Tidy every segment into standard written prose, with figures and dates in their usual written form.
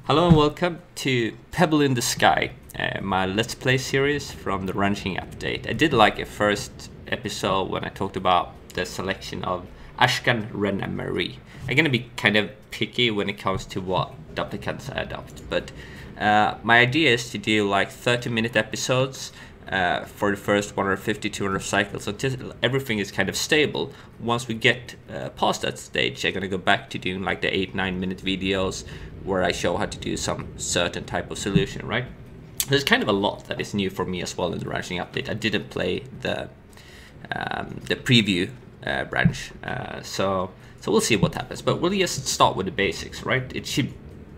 Hello and welcome to Pebble in the Sky, my Let's Play series from the Ranching Update. I did like a first episode when I talked about the selection of Ashkan, Ren and Marie. I'm gonna be kind of picky when it comes to what duplicates I adopt, but my idea is to do like 30-minute episodes for the first 150-200 cycles until everything is kind of stable. Once we get past that stage, I'm gonna go back to doing like the 8-9 minute videos where I show how to do some certain type of solution, right? There's kind of a lot that is new for me as well in the branching update. I didn't play the preview branch, so we'll see what happens. But we'll just start with the basics, right? It should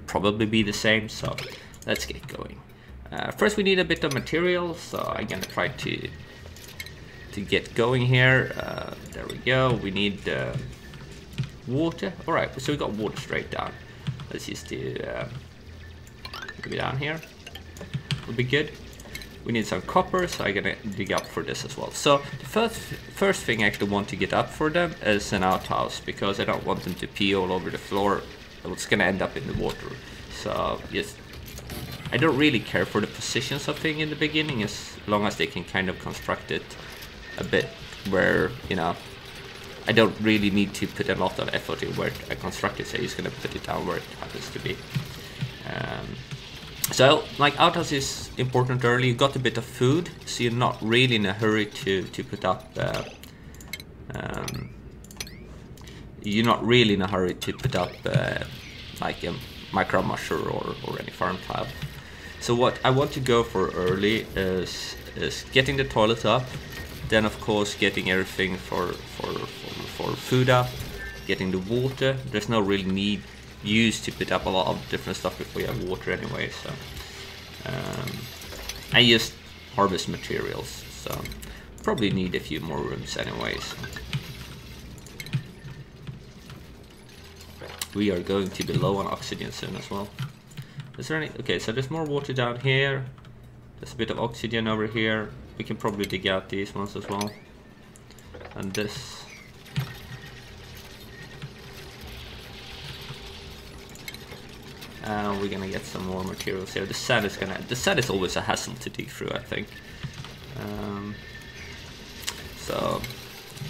probably be the same, so let's get going. First we need a bit of material, so I'm gonna try to get going here. There we go. We need water. All right, so we got water straight down. Let's just do maybe down here. Will be good. We need some copper, so I'm gonna dig up for this as well. So the first thing I actually want to get up for them is an outhouse, because I don't want them to pee all over the floor. It's gonna end up in the water. So yes, I don't really care for the positions of thing in the beginning, as long as they can kind of construct it a bit where, you know, I don't really need to put a lot of effort in where I construct it, so I'm just gonna put it down where it happens to be. So like outhouse is important early. You got a bit of food, so you're not really in a hurry to put up like a micro musher or any farm tile. So what I want to go for early is getting the toilet up, then of course getting everything for food up, getting the water. There's no real need to put up a lot of different stuff before you have water anyway, so I just harvest materials, so probably need a few more rooms anyways. We are going to be low on oxygen soon as well. Is there any? Okay, so there's more water down here. There's a bit of oxygen over here. We can probably dig out these ones as well. And this. We're gonna get some more materials here. The sand is always a hassle to dig through, I think. So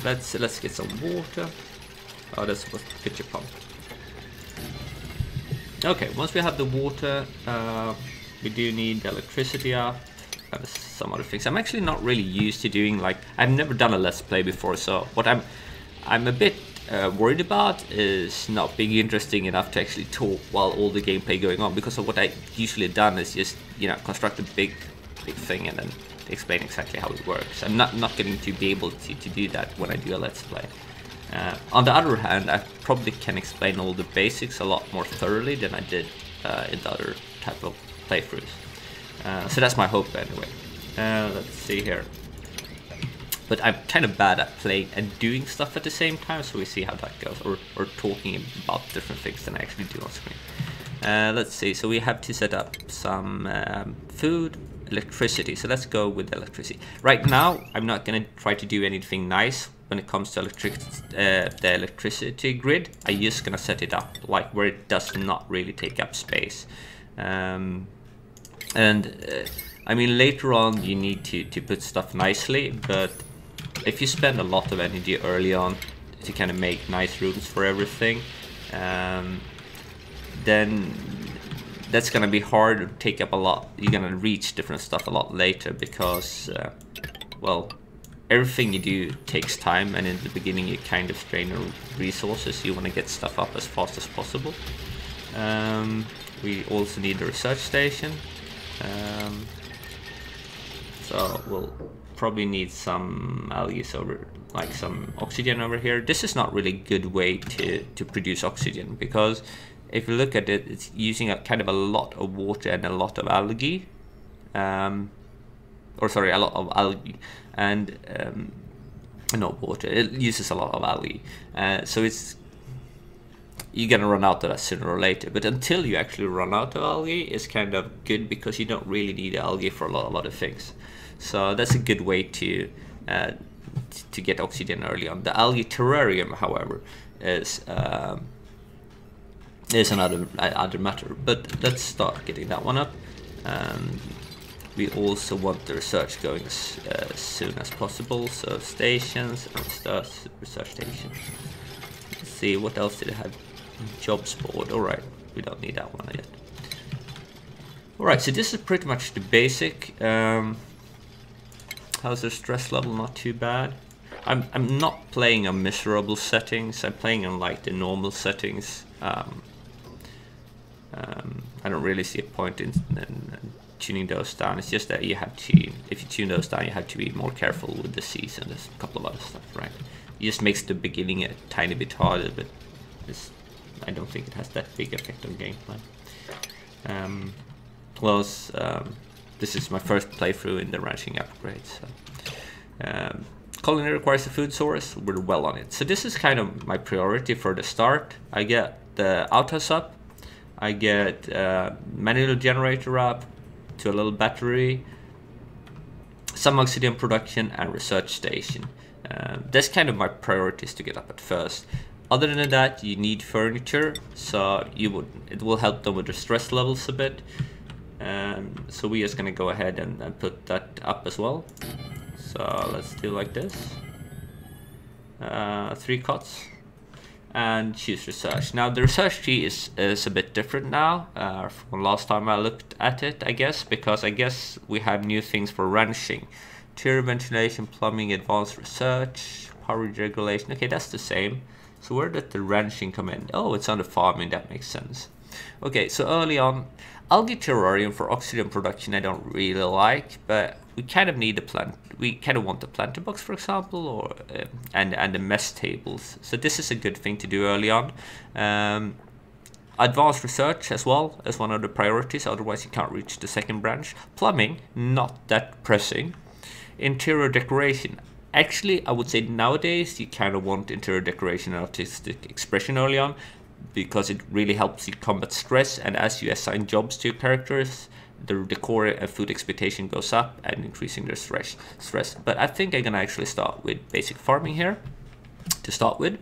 let's get some water. Oh, that's a pitcher pump. Okay, once we have the water, we do need electricity up and some other things. I'm actually not really used to doing, like, I've never done a let's play before, so what I'm a bit worried about is not being interesting enough to actually talk while all the gameplay going on, because of what I usually done is just, you know, construct a big thing and then explain exactly how it works. I'm not going to be able to do that when I do a let's play. On the other hand, I probably can explain all the basics a lot more thoroughly than I did in the other type of playthroughs. So that's my hope anyway. Let's see here. But I'm kind of bad at playing and doing stuff at the same time, so we see how that goes, or talking about different things than I actually do on screen. Let's see, so we have to set up some food, electricity, so let's go with electricity. Right now, I'm not going to try to do anything nice when it comes to the electricity grid. I'm just going to set it up like where it does not really take up space. I mean, later on you need to put stuff nicely, but if you spend a lot of energy early on to kind of make nice rooms for everything, then that's gonna be hard to take up a lot. You're gonna reach different stuff a lot later, because well, everything you do takes time, and in the beginning you kind of strain your resources. You want to get stuff up as fast as possible. We also need a research station, so we'll probably need some algae over, like some oxygen over here. This is not really a good way to produce oxygen, because if you look at it, it's using a kind of a lot of water and a lot of algae, or sorry, a lot of algae and not water. It uses a lot of algae, so you're gonna run out of that sooner or later. But until you actually run out of algae, it's kind of good, because you don't really need algae for a lot of other things. So that's a good way to get oxygen early on. The algae terrarium, however, is is another other matter. But let's start getting that one up. We also want the research going as soon as possible. So stations and research stations. Let's see, what else did it have? Jobs board. Alright, we don't need that one yet. Alright, so this is pretty much the basic. How's the stress level? Not too bad. I'm not playing on miserable settings. I'm playing on like the normal settings. I don't really see a point in tuning those down. It's just that you have to, if you tune those down, you have to be more careful with the C's and there's a couple of other stuff, right? It just makes the beginning a tiny bit harder, but I don't think it has that big effect on gameplay. Plus, this is my first playthrough in the ranching upgrade, so colony requires a food source. We're well on it. So this is kind of my priority for the start. I get the outhouse up, I get manual generator up to a little battery, some oxygen production, and research station. That's kind of my priorities to get up at first. Other than that, you need furniture, so it will help them with the stress levels a bit. So we're just gonna go ahead and put that up as well. So let's do like this. 3 cots. And choose research. Now the research tree is a bit different now from last time I looked at it, I guess, because I guess we have new things for ranching. Interior ventilation, plumbing, advanced research, power regulation. Okay, that's the same. So where did the ranching come in? Oh, it's under farming, that makes sense. Okay, so early on, algae terrarium for oxygen production I don't really like, but we kind of need the plant. We kind of want the planter box, for example, or and the mess tables. So this is a good thing to do early on. Advanced research as well as one of the priorities, otherwise you can't reach the second branch. Plumbing, not that pressing. Interior decoration. Actually, I would say nowadays you kind of want interior decoration and artistic expression early on, because it really helps you combat stress, and as you assign jobs to your characters, the decor and food expectation goes up and increasing their stress. But I think I'm gonna actually start with basic farming here to start with,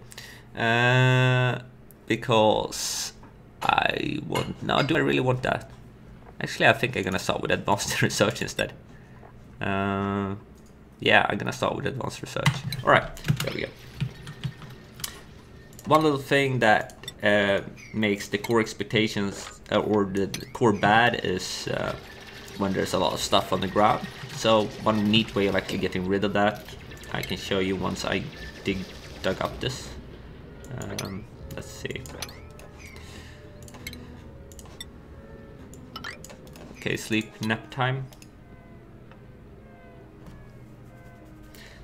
because do I really want that? Actually, I think I'm gonna start with advanced research instead. Yeah, I'm gonna start with advanced research. All right, there we go. One little thing that makes the core expectations or the core bad is when there's a lot of stuff on the ground. So one neat way of actually getting rid of that, I can show you once I dug up this. Let's see. Okay, sleep nap time.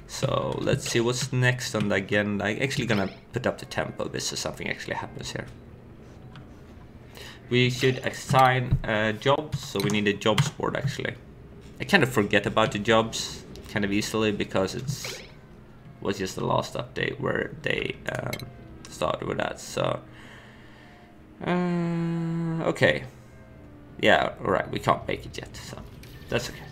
So let's see what's next on the agenda. I'm actually gonna put up the tempo a bit so something actually happens here. We should assign jobs, so we need a jobs board actually. I kind of forget about the jobs kind of easily because was just the last update where they started with that. So okay, yeah, all right, we can't make it yet, so that's okay.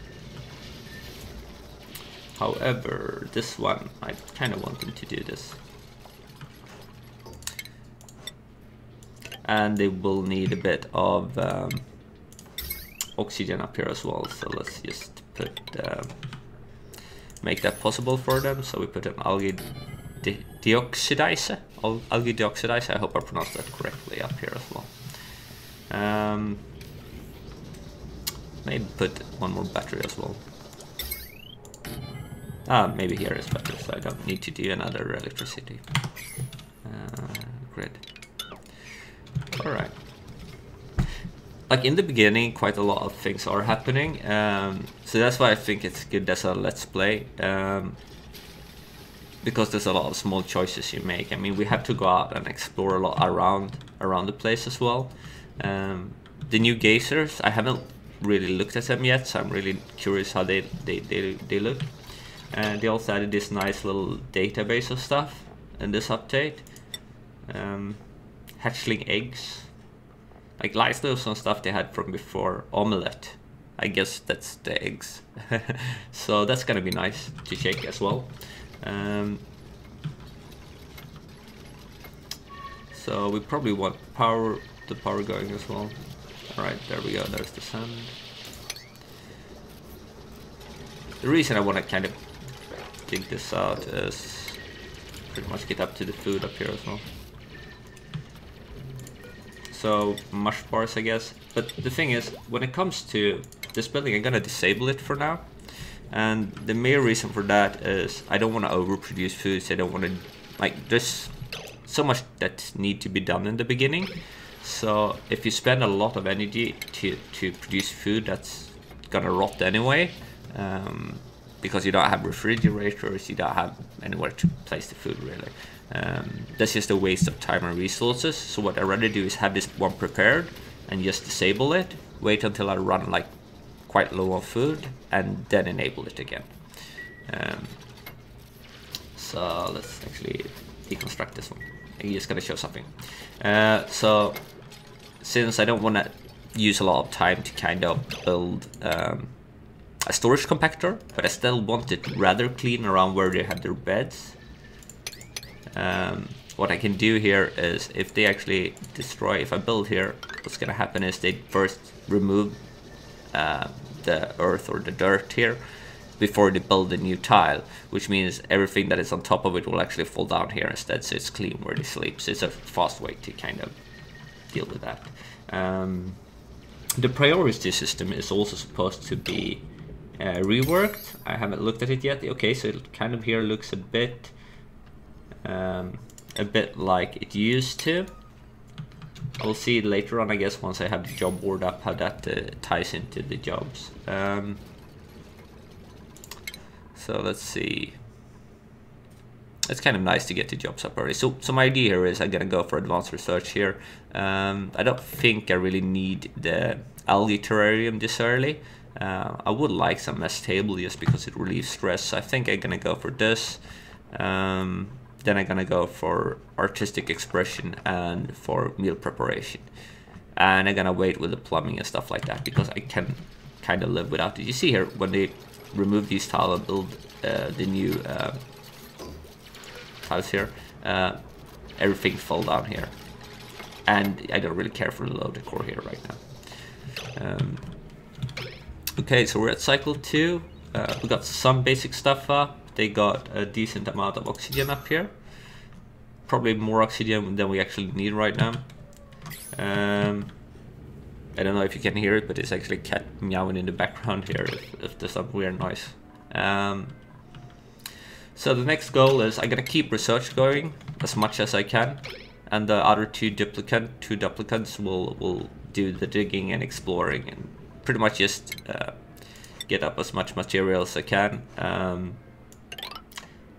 However, this one, I kind of want them to do this. And they will need a bit of oxygen up here as well. So let's just put make that possible for them. So we put an algae deoxidizer. Algae deoxidizer, I hope I pronounced that correctly up here as well. Maybe put one more battery as well. Maybe here is better, so I don't need to do another electricity grid. Alright. Like in the beginning, quite a lot of things are happening, so that's why I think it's good as a let's play, because there's a lot of small choices you make. I mean, we have to go out and explore a lot around the place as well. The new geysers, I haven't really looked at them yet, so I'm really curious how they look. And they also added this nice little database of stuff in this update. Hatchling eggs. Like those and stuff they had from before. Omelette. I guess that's the eggs. So that's gonna be nice to check as well. So we probably want power the power going as well. Alright, there we go, there's the sand. The reason I want to kind of dig this out is pretty much get up to the food up here as well. So, mush bars, I guess. But the thing is, when it comes to this building, I'm gonna disable it for now. And the main reason for that is I don't want to overproduce foods. I don't want to, like, there's so much that need to be done in the beginning. So if you spend a lot of energy to produce food that's gonna rot anyway, because you don't have refrigerators, you don't have anywhere to place the food really. That's just a waste of time and resources. So what I'd rather do is have this one prepared and just disable it, wait until I run like quite low on food, and then enable it again. So let's actually deconstruct this one. I'm just gonna show something. So since I don't want to use a lot of time to kind of build a storage compactor, but I still want it rather clean around where they have their beds. What I can do here is, if they actually destroy, if I build here, what's gonna happen is they first remove the earth or the dirt here before they build a new tile, which means everything that is on top of it will actually fall down here instead, so it's clean where they sleep. So it's a fast way to kind of deal with that. The priority system is also supposed to be reworked. I haven't looked at it yet. Okay, so it kind of here looks a bit like it used to. I'll see later on, I guess, once I have the job board up, how that ties into the jobs. So let's see. It's kind of nice to get the jobs up already. So my idea here is I'm gonna go for advanced research here. I don't think I really need the algae terrarium this early. I would like some mess table just because it relieves stress. So I think I'm gonna go for this. Then I'm gonna go for artistic expression and for meal preparation. And I'm gonna wait with the plumbing and stuff like that because I can kind of live without it. You see here, when they remove these tiles and build the new tiles here, everything fall down here. And I don't really care for the low decor here right now. Okay, so we're at cycle 2. We got some basic stuff up. They got a decent amount of oxygen up here. Probably more oxygen than we actually need right now. I don't know if you can hear it, but it's actually a cat meowing in the background here if there's some weird noise. So the next goal is I'm gonna keep research going as much as I can, and the other two duplicants will do the digging and exploring and pretty much just get up as much material as I can.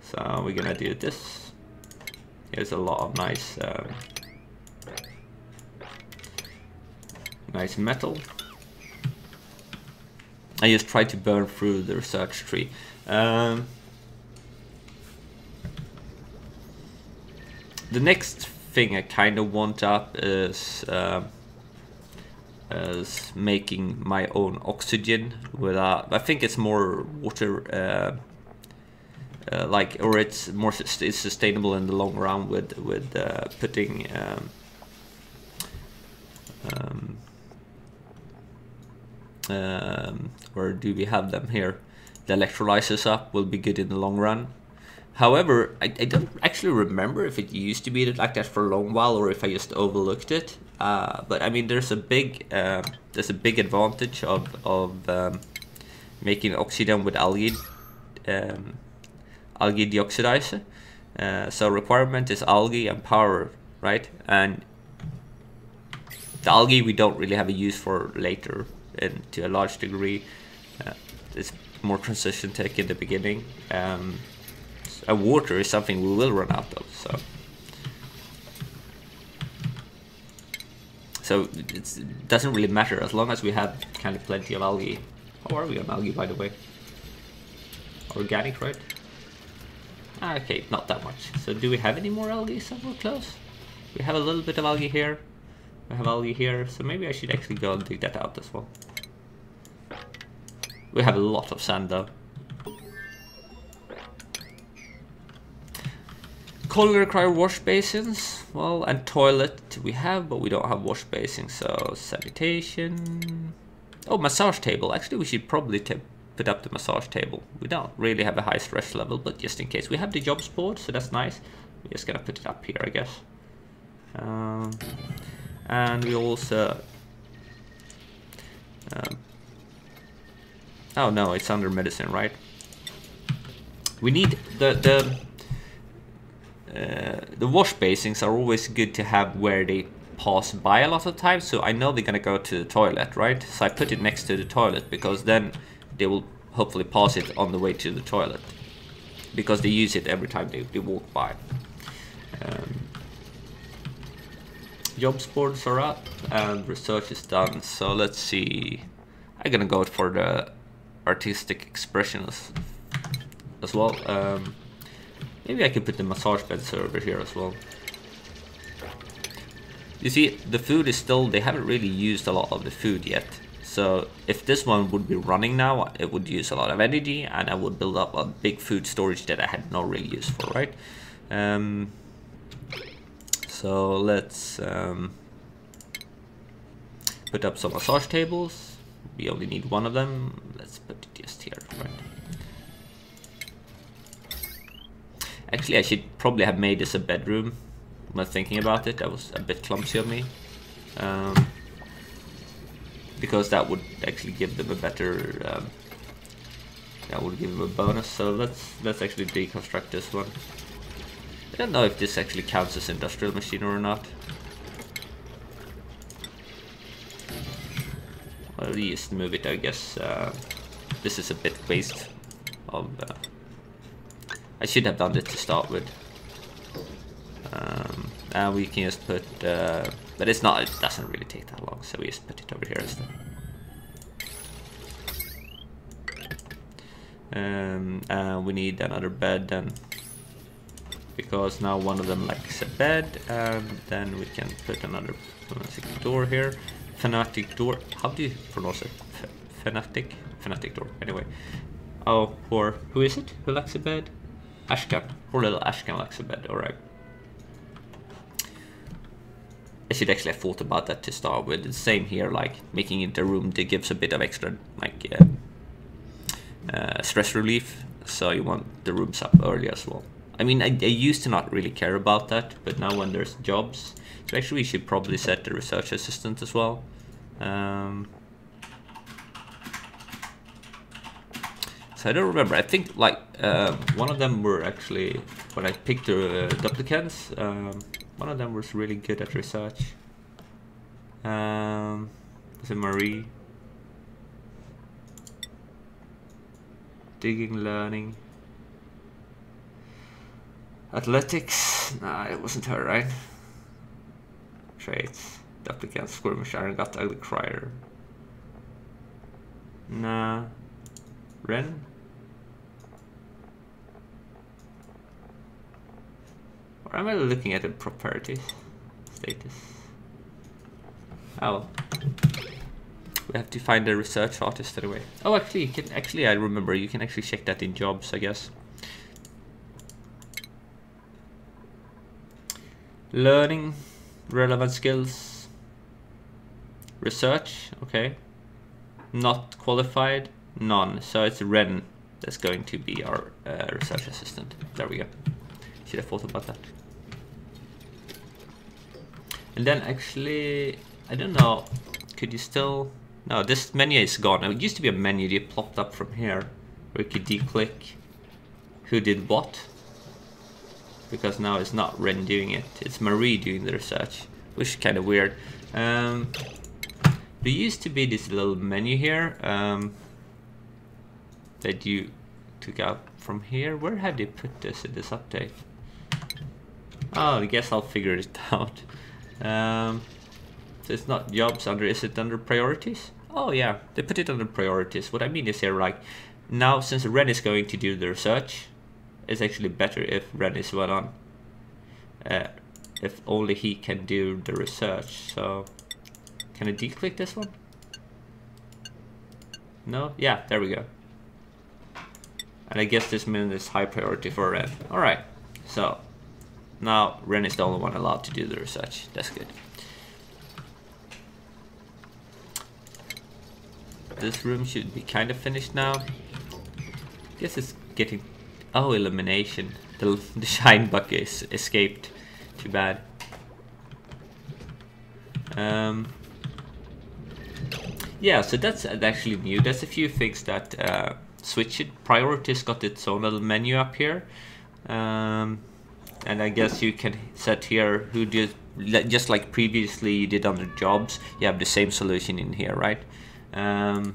So we're gonna do this. Here's a lot of nice nice metal. I just try to burn through the research tree. The next thing I kind of want up is making my own oxygen without. I think it's more water. Or it's more it's sustainable in the long run with putting where do we have them here? The electrolyzers up will be good in the long run. However, I don't actually remember if it used to be like that for a long while or if I just overlooked it. But I mean, there's a big advantage of making oxygen with algae deoxidizer. So requirement is algae and power, right? And the algae we don't really have a use for later, and to a large degree, it's more transition tech in the beginning. And water is something we will run out of. So it doesn't really matter as long as we have kind of plenty of algae. How are we on algae, by the way? Organic, right? Okay, not that much. So do we have any more algae somewhere close? We have a little bit of algae here. We have algae here, so maybe I should actually go and dig that out as well. We have a lot of sand though. Colon require wash basins, well, and toilet we have, but we don't have wash basins, so sanitation. Oh, massage table. Actually, we should probably put up the massage table. We don't really have a high stress level, but just in case. We have the jobs board, so that's nice. We're just gonna put it up here, I guess. And we also... oh no, it's under medicine, right? We need the wash basins are always good to have where they pass by a lot of times, so I know they're gonna go to the toilet, right? So I put it next to the toilet because then they will hopefully pass it on the way to the toilet, because they use it every time they walk by. Jobs boards are up and research is done, so let's see. I'm gonna go for the artistic expression as well. Maybe I can put the massage bed server here as well. You see, the food is still, they haven't really used a lot of the food yet. So if this one would be running now, it would use a lot of energy and I would build up a big food storage that I had no real use for, right? So let's put up some massage tables. We only need one of them. Let's put it just here, right? Actually, I should probably have made this a bedroom. When thinking about it, that was a bit clumsy of me. Because that would actually give them a better... that would give them a bonus. So let's actually deconstruct this one. I don't know if this actually counts as industrial machinery or not. Well, we just move it, I guess. This is a bit waste of... I should have done it to start with. And we can just put... but it's not, it doesn't really take that long, so we just put it over here instead. And we need another bed then, because now one of them likes a bed, and then we can put another door here. Fanatic door. How do you pronounce it? Fanatic? Fanatic door. Anyway. Oh, poor. Who is it? Who likes a bed? Ashkan. Poor little Ashkan likes a bed. Alright. I should actually have thought about that to start with. The same here, like making it a room that gives a bit of extra, like stress relief. So you want the rooms up early as well. I mean, I used to not really care about that, but now when there's jobs, so actually we should probably set the research assistant as well. So I don't remember. I think like one of them were actually, when I picked the duplicants, one of them was really good at research. Was it Marie? Digging, learning. Athletics? Nah, it wasn't her, right? Traits. Duplicants, skirmish, iron gut, ugly crier. Nah. Ren? Or am I looking at the properties? Status. Oh. We have to find a research artist anyway. Oh, actually, you can I remember you can actually check that in jobs, I guess. Learning, relevant skills, research, okay. Not qualified, none. So it's Ren that's going to be our research assistant. There we go. Should have thought about that. And then actually, I don't know, could you still... No, this menu is gone. It used to be a menu that plopped up from here where you could declick who did what. Because now it's not Ren doing it, it's Marie doing the research, which is kind of weird. There used to be this little menu here that you took out from here. Where have they put this in this update? Oh, I guess I'll figure it out. So it's not jobs under, is it under priorities? Oh yeah, they put it under priorities. What I mean is here, like, now since Ren is going to do the research, it's actually better if Ren is well on. If only he can do the research. So, can I declick this one? No? Yeah, there we go. And I guess this means it's high priority for Ren. Alright, so Now Ren is the only one allowed to do the research. That's good. This room should be kind of finished now. Guess it's getting... Oh, elimination. The shine bug is escaped. Too bad. Yeah, so that's actually new. There's a few things that switch it. Priorities got its own little menu up here. And I guess you can set here who did, just like previously you did under jobs, you have the same solution in here, right? And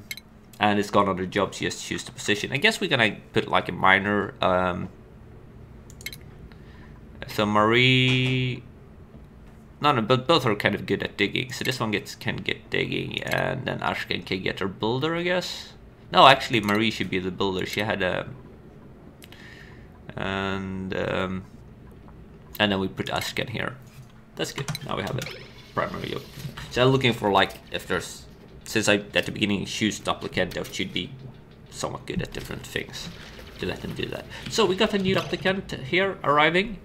it's gone under jobs, you just choose the position. I guess we're gonna put like a minor, so Marie, no, but both are kind of good at digging. So this one can get digging, and then Ashken can get her builder, I guess. No, actually Marie should be the builder. She had a, and then we put Ashken here. That's good. Now we have a primary job. So I'm looking for like if there's, since I at the beginning choose duplicate, there should be somewhat good at different things to let them do that. So we got a new applicant here arriving.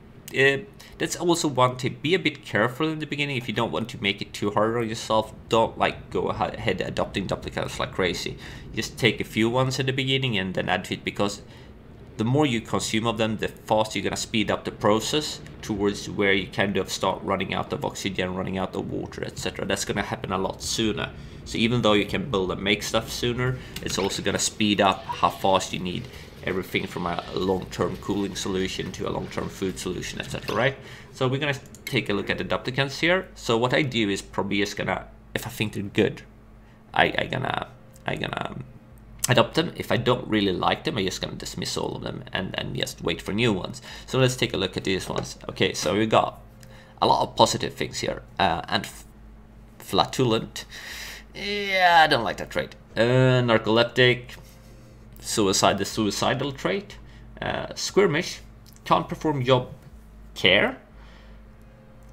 That's also one tip. Be a bit careful in the beginning. If you don't want to make it too hard on yourself, don't like go ahead adopting duplicates like crazy. Just take a few ones in the beginning and then add to it, because the more you consume of them, the faster you're gonna speed up the process towards where you kind of start running out of oxygen, running out of water, etc. That's gonna happen a lot sooner. So even though you can build and make stuff sooner, it's also gonna speed up how fast you need everything from a long-term cooling solution to a long-term food solution, etc. Right? So we're gonna take a look at the duplicants here. So what I do is probably just gonna, if I think they're good, I gonna adopt them. If I don't really like them, I'm just gonna dismiss all of them and just wait for new ones. So let's take a look at these ones. Okay, so we got a lot of positive things here, and flatulent. Yeah, I don't like that trait. Narcoleptic, the suicidal trait, squirmish, can't perform job care,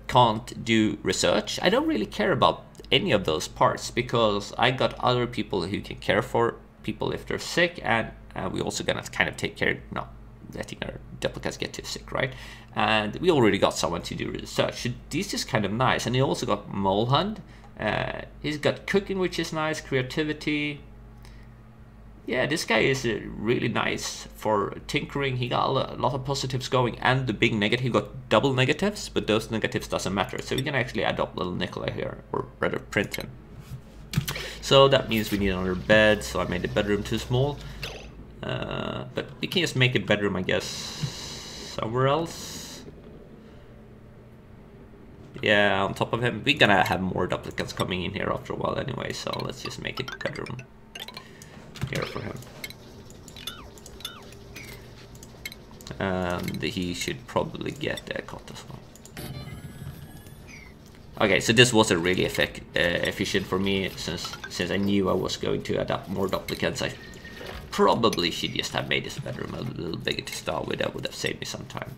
can't do research. I don't really care about any of those parts because I got other people who can care for people if they're sick, and we also gonna kind of take care, not letting our duplicates get too sick, right? And we already got someone to do research. So this is kind of nice. And he also got mole hunt. He's got cooking, which is nice, creativity. Yeah, this guy is really nice for tinkering. He got a lot of positives going, and the big negative, he got double negatives, but those negatives doesn't matter. So we can actually adopt little Nikolai here, or rather print him. So that means we need another bed, so I made the bedroom too small. But we can just make a bedroom, I guess, somewhere else. Yeah, on top of him. We're gonna have more duplicates coming in here after a while anyway, so let's just make it bedroom here for him. And he should probably get a cot as well. Okay, so this wasn't really efficient for me, since I knew I was going to adapt more duplicates. I probably should just have made this bedroom a little bigger to start with. That would have saved me some time.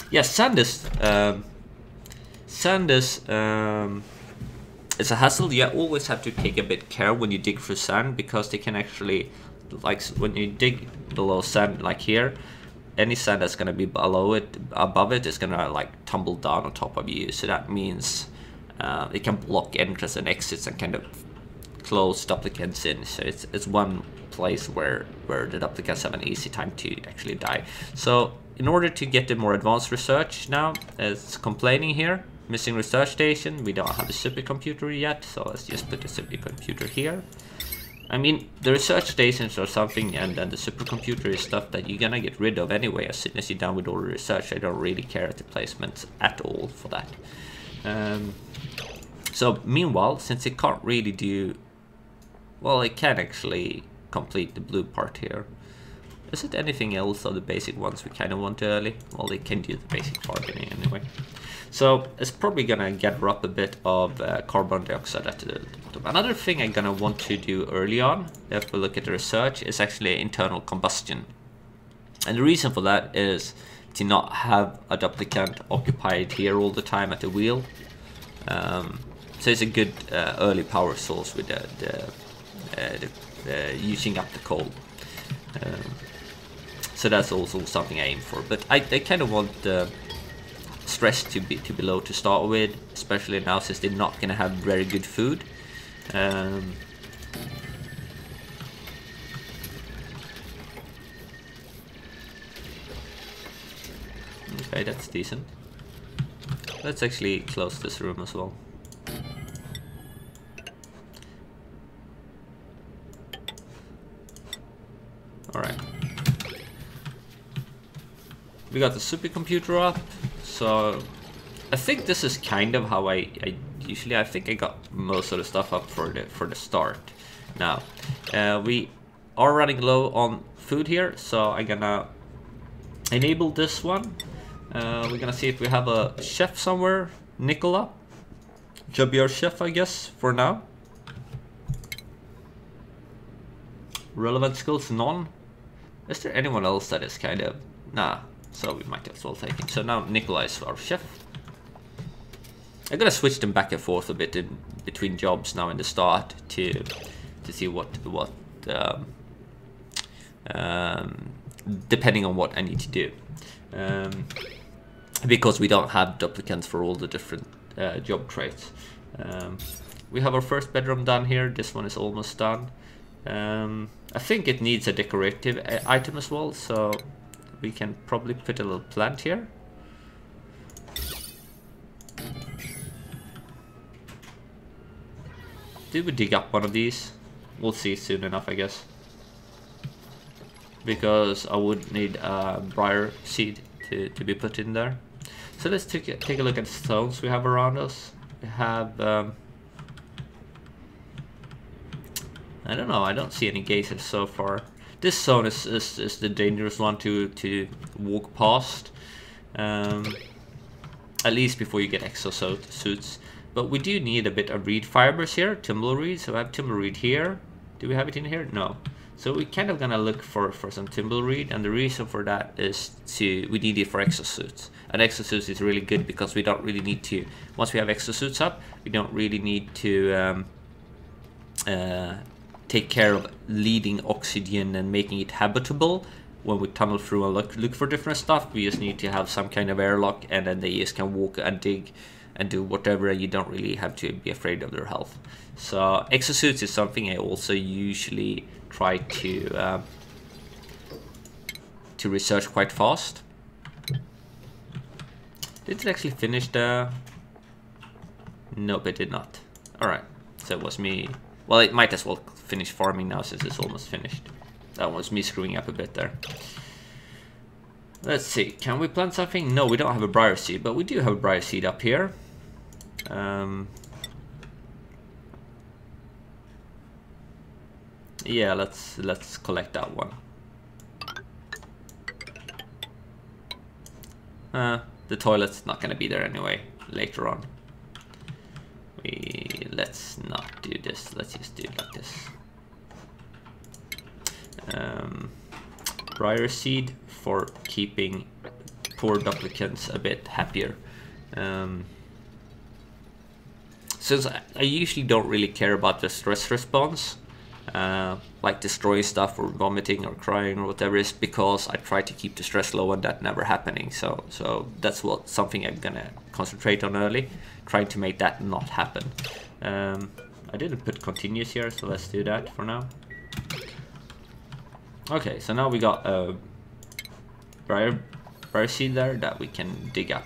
Yeah, sand is it's a hassle. You always have to take a bit care when you dig through sand, because they can actually, like when you dig below sand like here, any sand that's gonna be above it is gonna like tumble down on top of you. So that means it can block entrance and exits and kind of close duplicates in. So it's one place where the duplicates have an easy time to actually die. So in order to get the more advanced research now, it's complaining here, missing research station. We don't have a supercomputer yet, so let's just put the supercomputer here. I mean, the research stations are something, and then the supercomputer is stuff that you're gonna get rid of anyway as soon as you're done with all the research. I don't really care at the placements at all for that. So meanwhile, since it can't really do, well, it can actually complete the blue part here. Is it anything else of the basic ones we kind of want early? Well, it can do the basic bargaining anyway. So it's probably gonna gather up a bit of carbon dioxide at the bottom. Another thing I'm gonna want to do early on, if we look at the research, is actually internal combustion. And the reason for that is to not have a duplicant occupied here all the time at the wheel. So it's a good early power source with the using up the coal. So that's also something I aim for. But I kind of want the stress to be low to start with, especially now since they're not going to have very good food. Okay, that's decent. Let's actually close this room as well. Alright. We got the supercomputer up, so I think this is kind of how I usually, I think I got most of the stuff up for the start. Now, we are running low on food here, so I'm gonna enable this one. We're gonna see if we have a chef somewhere. Nicola, should be our chef, I guess, for now. Relevant skills, none. Is there anyone else that is kind of... Nah, so we might as well take him. So now Nicola is our chef. I'm gonna switch them back and forth a bit in between jobs now in the start to see what depending on what I need to do. Because we don't have duplicants for all the different job traits. We have our first bedroom done here. This one is almost done. I think it needs a decorative item as well, so we can probably put a little plant here. Did we dig up one of these? We'll see soon enough, I guess. Because I would need a briar seed to be put in there. So let's take a look at the stones we have around us. We have... I don't know, I don't see any geysers so far. This zone is the dangerous one to walk past. At least before you get exosuits. But we do need a bit of reed fibers here, tumbleweed. So I have tumbleweed here. Do we have it in here? No. So we're kind of gonna look for some tumbleweed, and the reason for that is we need it for exosuits. And exosuits is really good because we don't really need to, once we have exosuits up, we don't really need to take care of leading oxygen and making it habitable. When we tunnel through and look for different stuff, we just need to have some kind of airlock, and then they just can walk and dig and do whatever, and you don't really have to be afraid of their health. So exosuits is something I also usually try to research quite fast. Did it actually finish the... Nope, it did not. Alright, so it was me... Well, it might as well finish farming now since it's almost finished. That was me screwing up a bit there. Let's see, can we plant something? No, we don't have a briar seed, but we do have a briar seed up here. Yeah, let's collect that one. The toilet's not gonna be there anyway later on. Let's not do this. Let's just do it like this. Briar seed for keeping poor duplicants a bit happier. Since I usually don't really care about the stress response, like destroying stuff or vomiting or crying or whatever, is because I try to keep the stress low and that never happening. So that's something I'm gonna concentrate on early, trying to make that not happen. I didn't put continuous here, so let's do that for now. Okay, so now we got a briar seed there that we can dig up.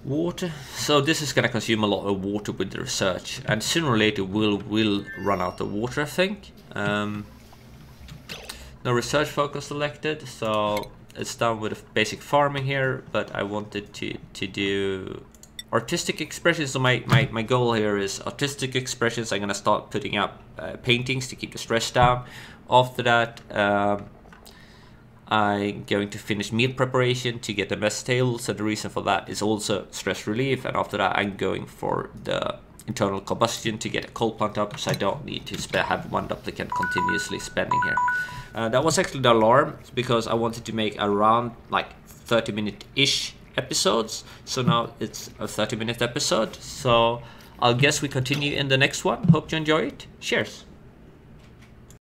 Water. So this is gonna consume a lot of water with the research, and sooner or later we'll run out of water, I think. No research focus selected, so it's done with basic farming here, but I wanted to do artistic expressions. So my goal here is artistic expressions. I'm gonna start putting up paintings to keep the stress down. After that, I'm going to finish meal preparation to get the mess table, so the reason for that is also stress relief. And after that, I'm going for the internal combustion to get a coal plant up, so I don't need to have one duplicant continuously spending here. That was actually the alarm, because I wanted to make around like 30-minute-ish episodes. So now it's a 30-minute episode. So I'll guess we continue in the next one. Hope you enjoy it. Cheers.